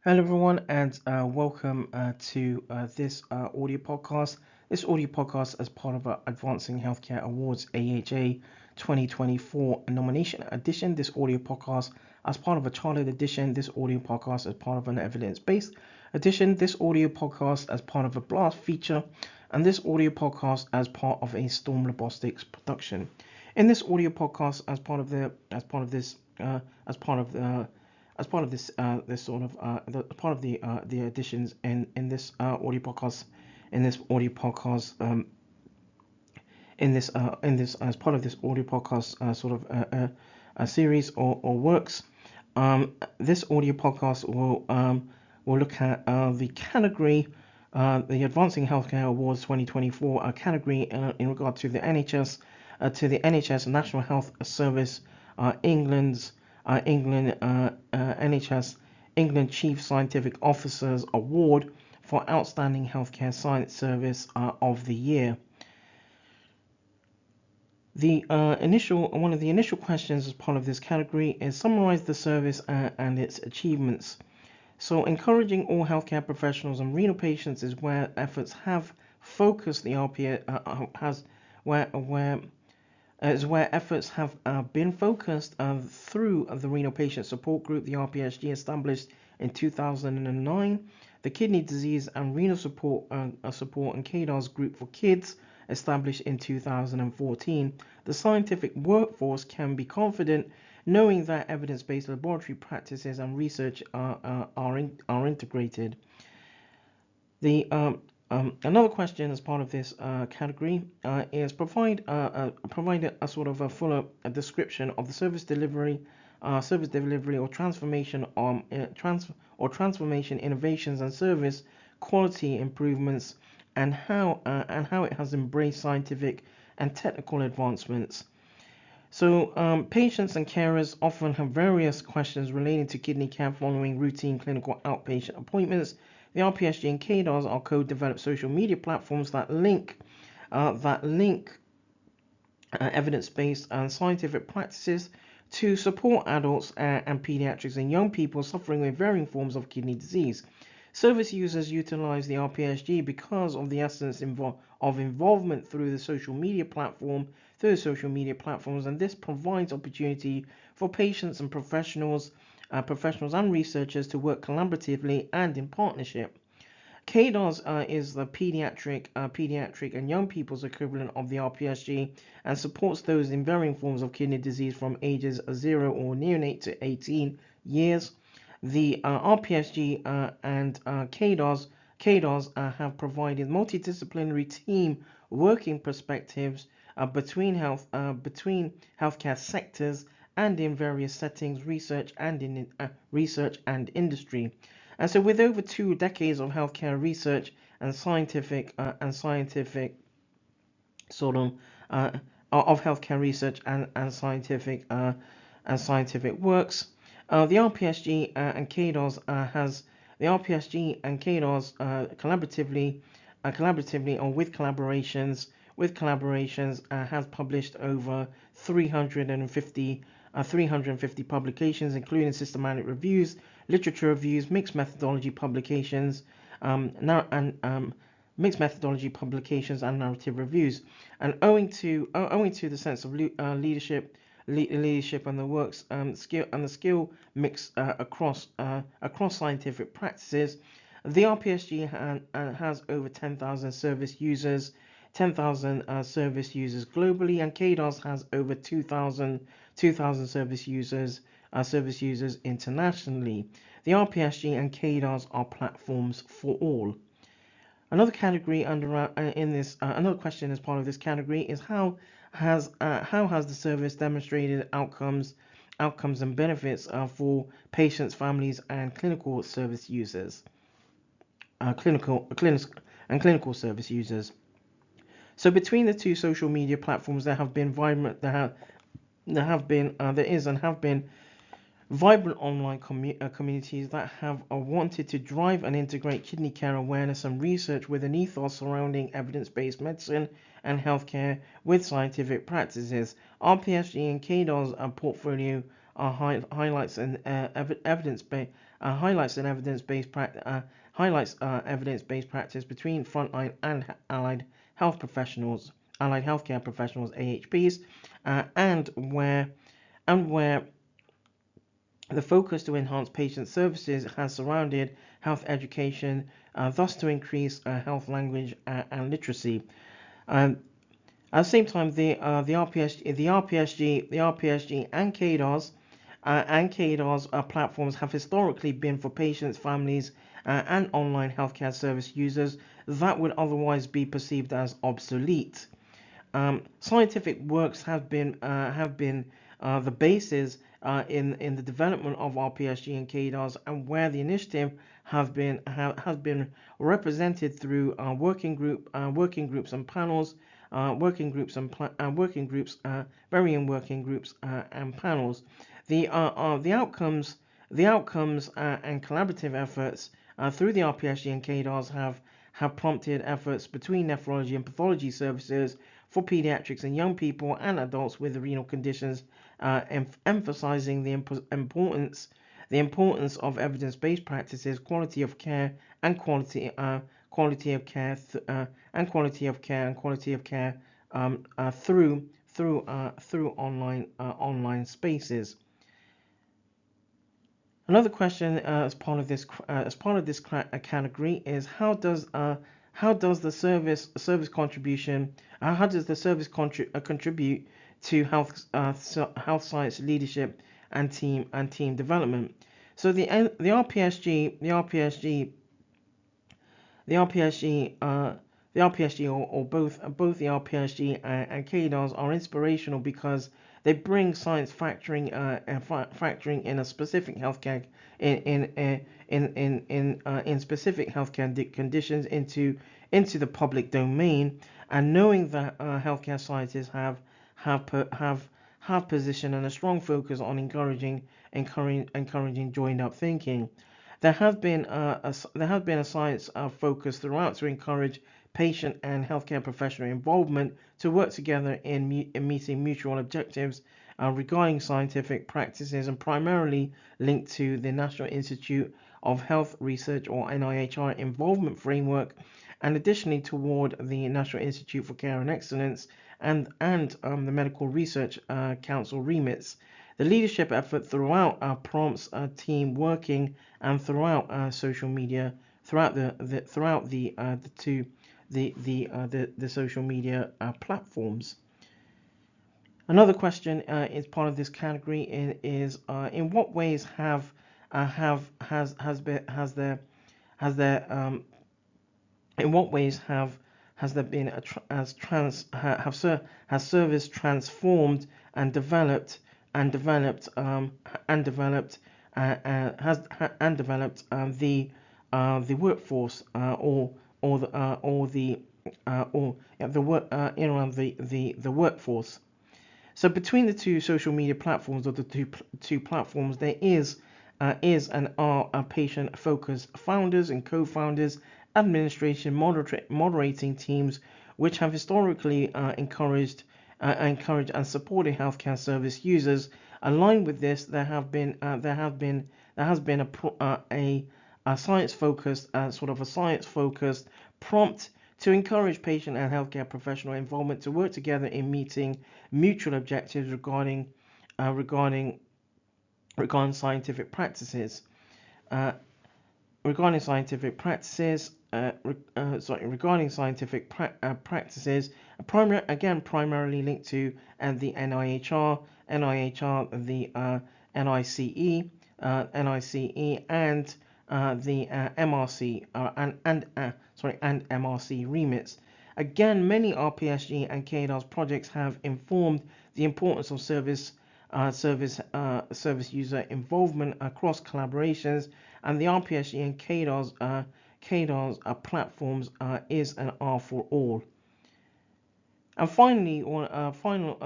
Hello, everyone, and welcome to this audio podcast. This audio podcast is part of our Advancing Healthcare Awards AHA 2024 nomination edition. This audio podcast, as part of a chartered edition, this audio podcast as part of an evidence-based edition. This audio podcast as part of a blast feature, and this audio podcast as part of a Storm Robotics production. In this audio podcast, as part of the as part of this as part of the as part of this sort of part of the additions in this audio podcast in this audio podcast in this as part of this audio podcast a series or works. This audio podcast will look at the category, the Advancing Healthcare Awards 2024 category in regard to the NHS National Health Service, England's England NHS England Chief Scientific Officers Award for Outstanding Healthcare Science Service of the Year. One of the initial questions as part of this category is summarize the service and its achievements. So, encouraging all healthcare professionals and renal patients is where efforts have focused. The RPA has where efforts have been focused through the Renal Patient Support Group, the RPSG, established in 2009, the Kidney Disease and Renal Support and KDARS Group for Kids, established in 2014. The scientific workforce can be confident knowing that evidence-based laboratory practices and research are integrated. Another question as part of this category is provide a sort of a fuller description of the service delivery or transformation transformation innovations and service quality improvements and how it has embraced scientific and technical advancements. So, patients and carers often have various questions relating to kidney care following routine clinical outpatient appointments. The RPSG and KDARS are co-developed social media platforms that link evidence-based and scientific practices to support adults and pediatrics and young people suffering with varying forms of kidney disease. Service users utilize the RPSG because of the essence of involvement through the social media platforms, and this provides opportunity for patients and professionals and researchers to work collaboratively and in partnership. KDARS is the pediatric and young people's equivalent of the RPSG and supports those in varying forms of kidney disease from ages 0 or neonate to 18 years. The RPSG and KDARS have provided multidisciplinary team working perspectives between healthcare sectors and in various settings, research and industry. And so, with over 2 decades of healthcare research and scientific sort of healthcare research and scientific works, the RPSG and KDARS collaboratively or with collaborations has published over 350 publications, including systematic reviews, literature reviews, mixed methodology publications, mixed methodology publications and narrative reviews. And owing to the sense of leadership and the works skill mix across scientific practices, the RPSG has over 10,000 service users. 10,000 service users globally, and KDARS has over 2,000 service users internationally. The RPSG and KDARS are platforms for all. Another category another question as part of this category is how has the service demonstrated outcomes and benefits for patients, families, and clinical service users, clinical service users. So between the two social media platforms, there is and have been vibrant online communities that have wanted to drive and integrate kidney care awareness and research with an ethos surrounding evidence-based medicine and healthcare with scientific practices. RPSG and KDARS portfolio highlights an highlights evidence-based practice between frontline and allied healthcare professionals (AHPs), and where the focus to enhance patient services has surrounded health education, thus to increase health language and literacy. Um, at the same time, the RPSG and KDARS platforms have historically been for patients, families, and online healthcare service users that would otherwise be perceived as obsolete. Scientific works have been the basis in the development of RPSG and KDARS, and where the initiative has been represented through working groups and panels, varying working groups and panels. The outcomes and collaborative efforts through the RPSG and KDARS have prompted efforts between nephrology and pathology services for pediatrics and young people and adults with renal conditions, emphasizing the importance of evidence-based practices, quality of care, and quality of care through online spaces. Another question as part of this category is how does the service contribute to health science leadership and team development? So the RPSG or both the RPSG and KDARS are inspirational because they bring science factoring in a specific healthcare in specific healthcare conditions into the public domain, and knowing that healthcare scientists have positioned and a strong focus on encouraging joined up thinking. There has been a science focus throughout to encourage patient and healthcare professional involvement to work together in meeting mutual objectives regarding scientific practices, and primarily linked to the National Institute of Health Research or NIHR involvement framework, and additionally toward the National Institute for Care and Excellence and the Medical Research Council remits. The leadership effort throughout prompts team working and throughout social media, throughout the social media platforms. Another question is part of this category is in what ways have has been has there in what ways has there been has service transformed and developed and developed and developed has and developed the workforce the workforce. So between the two social media platforms, or the two platforms, there is and are patient focused founders and co-founders, administration, moderating teams, which have historically encouraged and supported healthcare service users. Aligned with this, there has been a science focused prompt to encourage patient and healthcare professional involvement to work together in meeting mutual objectives regarding scientific practices. Regarding scientific practices, primarily linked to the NIHR, the NICE, and the MRC and MRC remits. Again, many RPSG and KDARS projects have informed the importance of service user involvement across collaborations, and the RPSG and KDARS platforms is and are for all. And finally, one of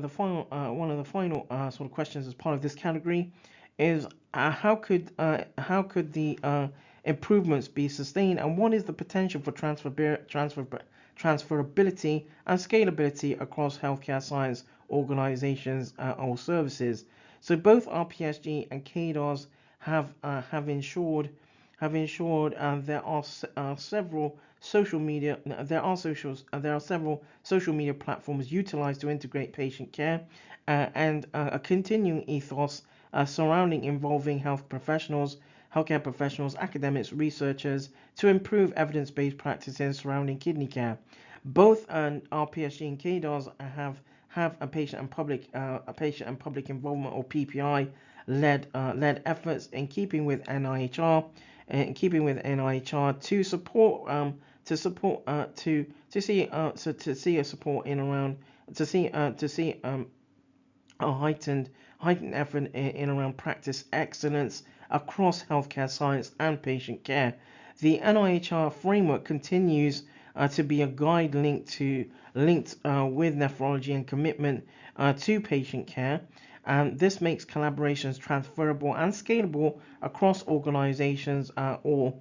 the final sort of questions as part of this category is how could the improvements be sustained, and what is the potential for transferability and scalability across healthcare science organizations or services? So both RPSG and KDARS have ensured there are several social media there are several social media platforms utilized to integrate patient care, and a continuing ethos surrounding involving healthcare professionals, academics, researchers to improve evidence-based practices surrounding kidney care. Both RPSG and KDOS have a patient and public involvement, or PPI led efforts in keeping with NIHR to support to see a support in around to see a heightened effort in around practice excellence across healthcare science and patient care. The NIHR framework continues to be a guide linked with nephrology and commitment to patient care. And this makes collaborations transferable and scalable across organizations or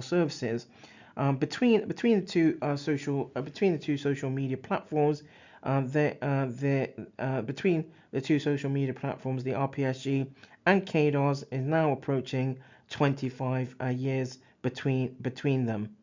services. Between the two social media platforms, between the two social media platforms, the RPSG and KDOS is now approaching 25 years between them.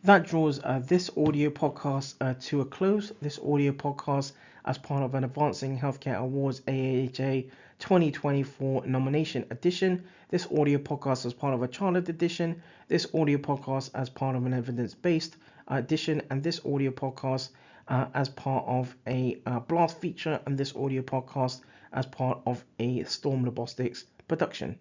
That draws this audio podcast to a close. This audio podcast as part of an Advancing Healthcare Awards AAHA 2024 nomination edition. This audio podcast as part of a chartered edition. This audio podcast as part of an evidence-based edition, and this audio podcast as part of a blast feature, and this audio podcast as part of a Storm Robotics production.